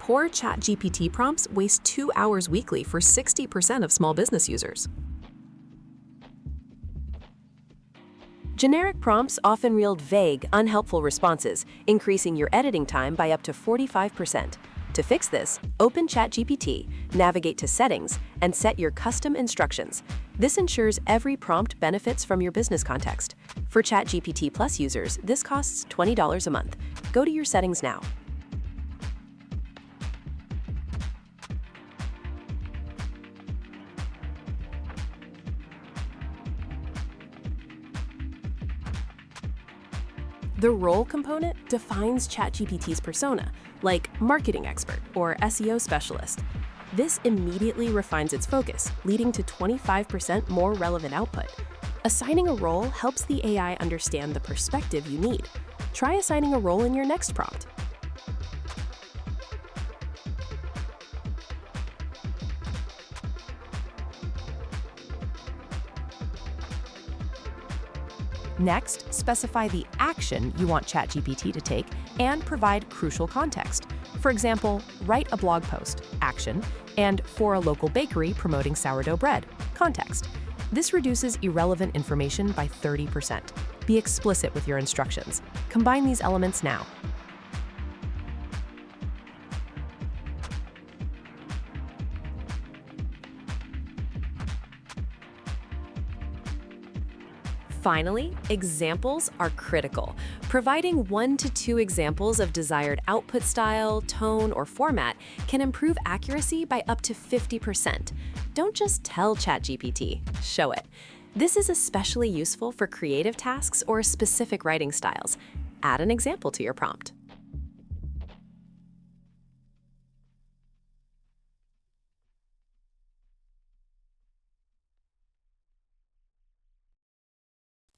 Poor ChatGPT prompts waste 2 hours weekly for 60% of small business users. Generic prompts often yield vague, unhelpful responses, increasing your editing time by up to 45%. To fix this, open ChatGPT, navigate to Settings, and set your custom instructions. This ensures every prompt benefits from your business context. For ChatGPT Plus users, this costs $20 a month. Go to your settings now. The role component defines ChatGPT's persona, like marketing expert or SEO specialist. This immediately refines its focus, leading to 25% more relevant output. Assigning a role helps the AI understand the perspective you need. Try assigning a role in your next prompt. Next, specify the action you want ChatGPT to take and provide crucial context. For example, write a blog post, action, and for a local bakery promoting sourdough bread, context. This reduces irrelevant information by 30%. Be explicit with your instructions. Combine these elements now. Finally, examples are critical. Providing 1 to 2 examples of desired output style, tone, or format can improve accuracy by up to 50%. Don't just tell ChatGPT, show it. This is especially useful for creative tasks or specific writing styles. Add an example to your prompt.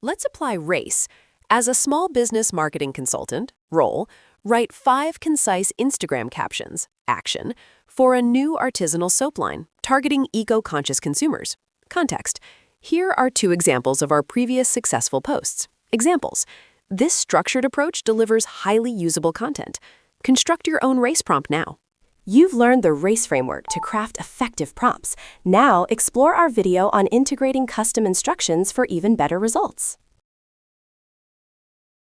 Let's apply race. As a small business marketing consultant, role, write 5 concise Instagram captions, action, for a new artisanal soap line, targeting eco-conscious consumers. Context. Here are 2 examples of our previous successful posts. Examples. This structured approach delivers highly usable content. Construct your own race prompt now. You've learned the RACE framework to craft effective prompts. Now explore our video on integrating custom instructions for even better results.